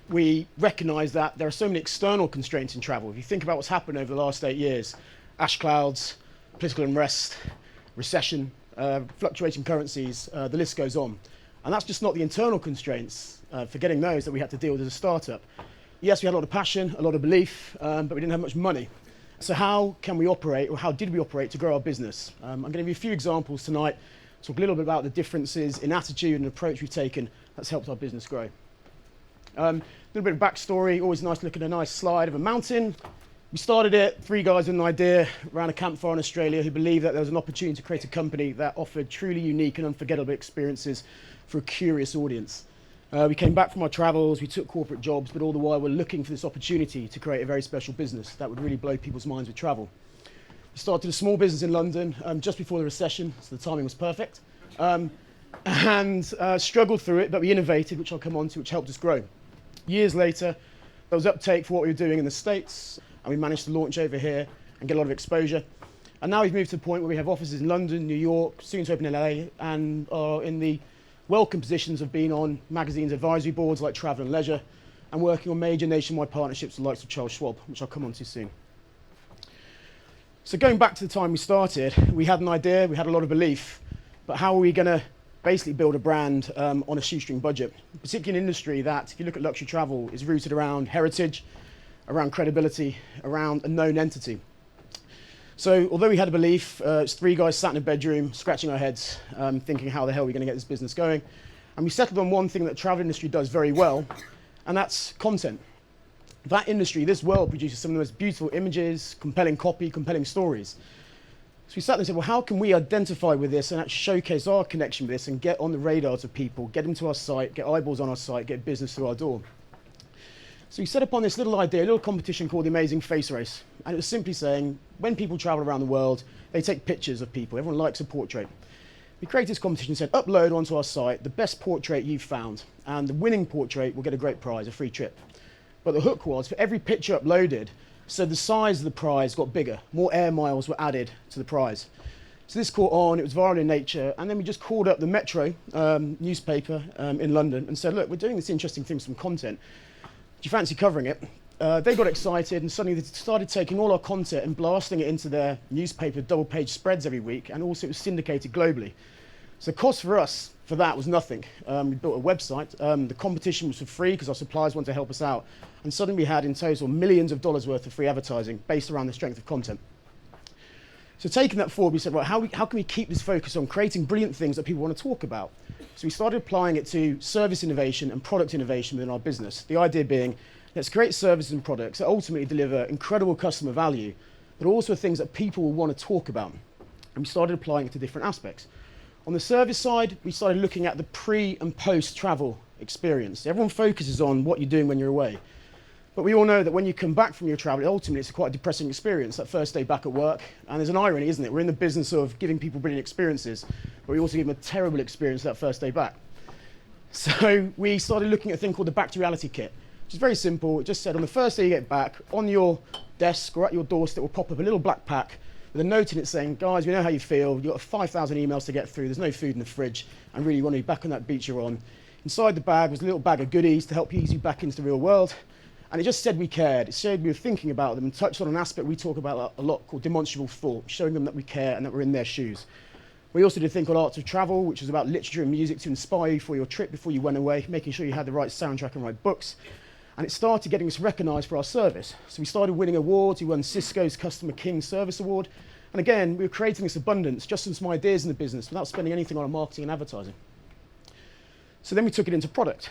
we recognise that there are so many external constraints in travel. If you think about what's happened over the last 8 years, ash clouds, political unrest, recession, fluctuating currencies, the list goes on. And that's just not the internal constraints, forgetting those that we had to deal with as a startup. Yes, we had a lot of passion, a lot of belief, but we didn't have much money. So how can we operate, or how did we operate to grow our business? I'm going to give you a few examples tonight, talk a little bit about the differences in attitude and approach we've taken that's helped our business grow. A little bit of backstory, always nice to look at a nice slide of a mountain. We started it, 3 guys with an idea around a campfire in Australia who believed that there was an opportunity to create a company that offered truly unique and unforgettable experiences for a curious audience. We came back from our travels, we took corporate jobs, but all the while we're looking for this opportunity to create a very special business that would really blow people's minds with travel. We started a small business in London just before the recession, so the timing was perfect, and struggled through it, but we innovated, which I'll come on to, which helped us grow. Years later, there was uptake for what we were doing in the States, and we managed to launch over here and get a lot of exposure. And now we've moved to the point where we have offices in London, New York, soon to open in LA, and are in the welcome positions of being on magazines' advisory boards like Travel and Leisure, and working on major nationwide partnerships with the likes of Charles Schwab, which I'll come on to soon. So going back to the time we started, we had an idea, we had a lot of belief, but how are we going to basically build a brand on a shoestring budget, particularly in an industry that, if you look at luxury travel, is rooted around heritage, around credibility, around a known entity. So although we had a belief, it's 3 guys sat in a bedroom, scratching our heads, thinking how the hell are we going to get this business going? And we settled on one thing that the travel industry does very well, and that's content. That industry, this world, produces some of the most beautiful images, compelling copy, compelling stories. So we sat there and said, well, how can we identify with this and actually showcase our connection with this and get on the radars of people, get them to our site, get eyeballs on our site, get business through our door? So we set upon this little idea, a little competition called the Amazing Face Race. And it was simply saying, when people travel around the world, they take pictures of people. Everyone likes a portrait. We created this competition and said, upload onto our site the best portrait you've found. And the winning portrait will get a great prize, a free trip. But the hook was, for every picture uploaded, so the size of the prize got bigger. More air miles were added to the prize. So this caught on, it was viral in nature, and then we just called up the Metro newspaper in London and said, look, we're doing this interesting thing with some content. Do you fancy covering it? They got excited, and suddenly they started taking all our content and blasting it into their newspaper double-page spreads every week, and also it was syndicated globally. So the cost for us for that was nothing. We built a website. The competition was for free because our suppliers wanted to help us out. And suddenly we had in total millions of dollars worth of free advertising based around the strength of content. So taking that forward, we said, well, how can we keep this focus on creating brilliant things that people want to talk about? So we started applying it to service innovation and product innovation within our business. The idea being, let's create services and products that ultimately deliver incredible customer value, but also things that people will want to talk about. And we started applying it to different aspects. On the service side, we started looking at the pre and post travel experience. Everyone focuses on what you're doing when you're away. But we all know that when you come back from your travel, ultimately it's a quite depressing experience, that first day back at work. And there's an irony, isn't it? We're in the business of giving people brilliant experiences, but we also give them a terrible experience that first day back. So we started looking at a thing called the Back to Reality Kit, which is very simple. It just said on the first day you get back, on your desk or at your doorstep will pop up a little black pack with a note in it saying, guys, we know how you feel. You've got 5,000 emails to get through. There's no food in the fridge. And really you want to be back on that beach you're on. Inside the bag was a little bag of goodies to help ease you back into the real world. And it just said we cared. It showed we were thinking about them and touched on an aspect we talk about a lot called demonstrable thought, showing them that we care and that we're in their shoes. We also did a thing called Arts of Travel, which was about literature and music to inspire you for your trip before you went away, making sure you had the right soundtrack and right books. And it started getting us recognised for our service. So we started winning awards. We won Cisco's Customer King Service Award. And again, we were creating this abundance, just from some ideas in the business, without spending anything on our marketing and advertising. So then we took it into product.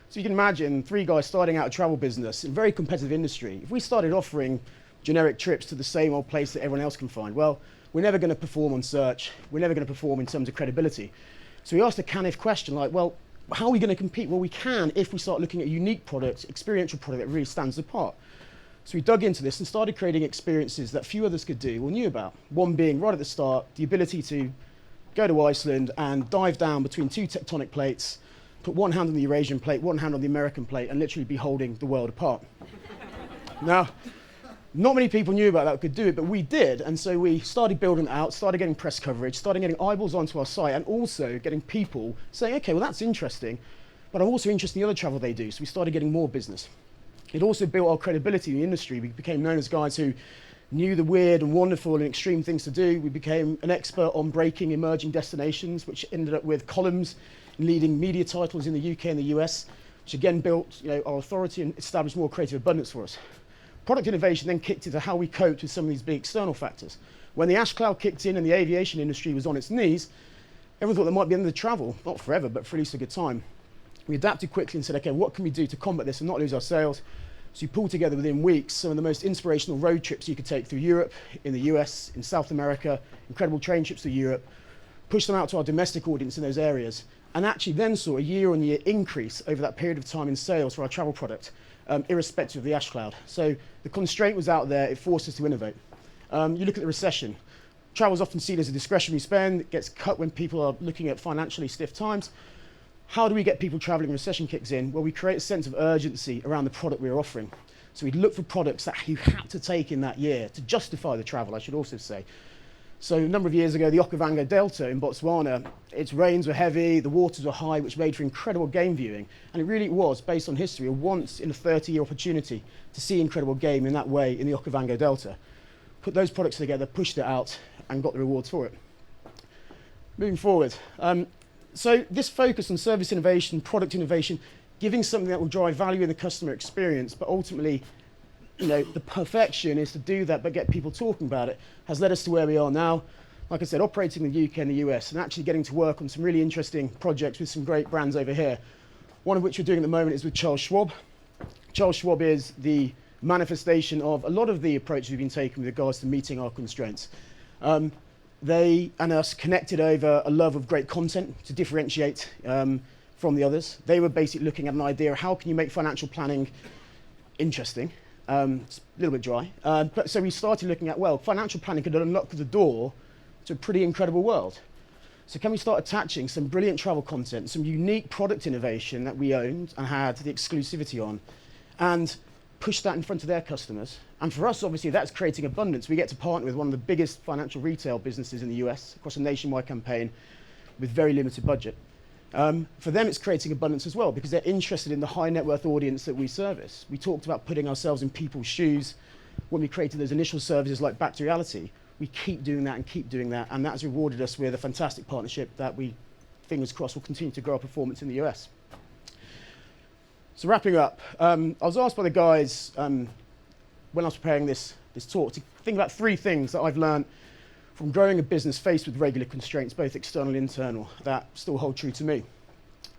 So you can imagine 3 guys starting out a travel business in a very competitive industry. If we started offering generic trips to the same old place that everyone else can find, well, we're never going to perform on search. We're never going to perform in terms of credibility. So we asked a can-if question like, well, how are we going to compete? Well, we can if we start looking at a unique product, experiential product that really stands apart. So we dug into this and started creating experiences that few others could do or knew about. One being, right at the start, the ability to go to Iceland and dive down between 2 tectonic plates, put one hand on the Eurasian plate, one hand on the American plate, and literally be holding the world apart. Now, not many people knew about that, could do it, but we did. And so we started building it out, started getting press coverage, started getting eyeballs onto our site, and also getting people saying, okay, well, that's interesting, But I'm also interested in the other travel they do, so we started getting more business. It also built our credibility in the industry. We became known as guys who knew the weird and wonderful and extreme things to do. We became an expert on breaking emerging destinations, which ended up with columns in leading media titles in the UK and the US, which again built our authority and established more creative abundance for us. Product innovation then kicked into how we coped with some of these big external factors. When the ash cloud kicked in and the aviation industry was on its knees, everyone thought there might be the end of the travel, not forever, but for at least a good time. We adapted quickly and said, okay, what can we do to combat this and not lose our sales? So we pulled together within weeks some of the most inspirational road trips you could take through Europe, in the US, in South America, incredible train trips through Europe, pushed them out to our domestic audience in those areas, and actually then saw a year-on-year increase over that period of time in sales for our travel product, irrespective of the ash cloud. So the constraint was out there, it forced us to innovate. You look at the recession. Travel is often seen as a discretionary spend. It gets cut when people are looking at financially stiff times. How do we get people traveling when recession kicks in? Well, we create a sense of urgency around the product we're offering. So we'd look for products that you had to take in that year to justify the travel, I should also say. So a number of years ago, the Okavango Delta in Botswana, its rains were heavy, the waters were high, which made for incredible game viewing. And it really was, based on history, a once in a 30-year opportunity to see incredible game in that way in the Okavango Delta. Put those products together, pushed it out, and got the rewards for it. Moving forward. So this focus on service innovation, product innovation, giving something that will drive value in the customer experience, but ultimately, the perfection is to do that, but get people talking about it, has led us to where we are now. Like I said, operating in the UK and the US, and actually getting to work on some really interesting projects with some great brands over here. One of which we're doing at the moment is with Charles Schwab. Charles Schwab is the manifestation of a lot of the approach we've been taking with regards to meeting our constraints. They and us connected over a love of great content to differentiate from the others. They were basically looking at an idea of how can you make financial planning interesting. It's a little bit dry. But so we started looking at, well, financial planning could unlock the door to a pretty incredible world. So can we start attaching some brilliant travel content, some unique product innovation that we owned and had the exclusivity on, and push that in front of their customers? And for us, obviously, that's creating abundance. We get to partner with one of the biggest financial retail businesses in the US across a nationwide campaign with very limited budget. For them, it's creating abundance as well because they're interested in the high net worth audience that we service. We talked about putting ourselves in people's shoes when we created those initial services like Back to Reality. We keep doing that, and that has rewarded us with a fantastic partnership that we, fingers crossed, will continue to grow our performance in the US. So wrapping up, I was asked by the guys when I was preparing this talk to think about 3 things that I've learned from growing a business faced with regular constraints, both external and internal, that still hold true to me.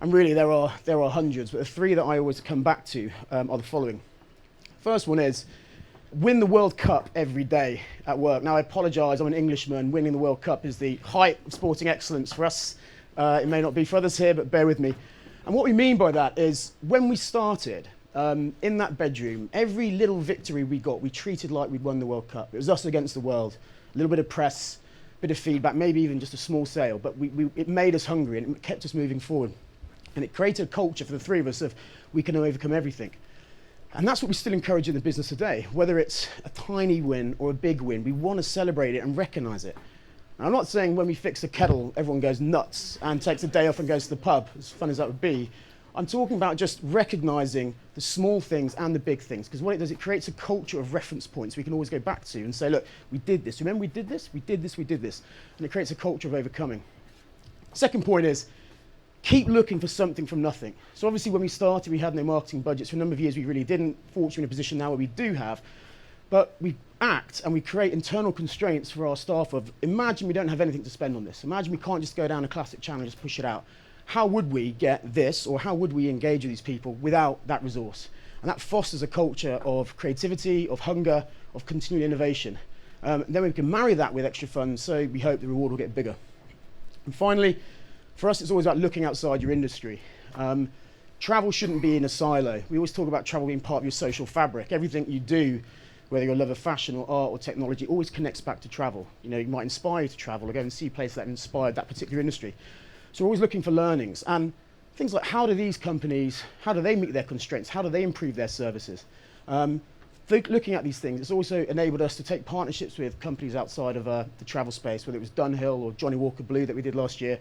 And really, there are hundreds, but the 3 that I always come back to are the following. First one is, win the World Cup every day at work. Now, I apologise, I'm an Englishman. Winning the World Cup is the height of sporting excellence for us. It may not be for others here, but bear with me. And what we mean by that is, when we started in that bedroom, every little victory we got, we treated like we'd won the World Cup. It was us against the world. A little bit of press, a bit of feedback, maybe even just a small sale, but it made us hungry and it kept us moving forward. And it created a culture for the 3 of us of we can overcome everything. And that's what we still encourage in the business today. Whether it's a tiny win or a big win, we want to celebrate it and recognize it. Now, I'm not saying when we fix a kettle, everyone goes nuts and takes a day off and goes to the pub, as fun as that would be. I'm talking about just recognizing the small things and the big things, because what it does, it creates a culture of reference points we can always go back to and say, look, we did this. Remember we did this? We did this, we did this. And it creates a culture of overcoming. Second point is, keep looking for something from nothing. So obviously when we started, we had no marketing budgets. For a number of years, we really didn't. Fortunately, in a position now where we do have. But we act and we create internal constraints for our staff of, imagine we don't have anything to spend on this. Imagine we can't just go down a classic channel and just push it out. How would we get this, or how would we engage with these people without that resource? And that fosters a culture of creativity, of hunger, of continued innovation. Then we can marry that with extra funds, so we hope the reward will get bigger. And finally, for us, it's always about looking outside your industry. Travel shouldn't be in a silo. We always talk about travel being part of your social fabric. Everything you do, whether you're a lover of fashion or art or technology, always connects back to travel. It might inspire you to travel or go and see places that inspired that particular industry. So we're always looking for learnings and things like, how do these companies, how do they meet their constraints? How do they improve their services? Looking at these things, it's also enabled us to take partnerships with companies outside of the travel space, whether it was Dunhill or Johnny Walker Blue that we did last year,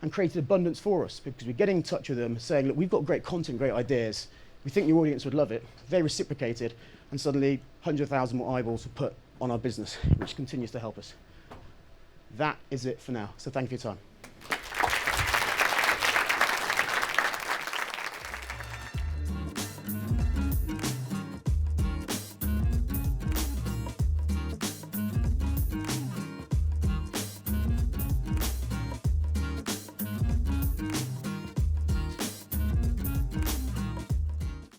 and created abundance for us because we're getting in touch with them saying, look, we've got great content, great ideas. We think your audience would love it. They reciprocated, and suddenly 100,000 more eyeballs were put on our business, which continues to help us. That is it for now. So thank you for your time.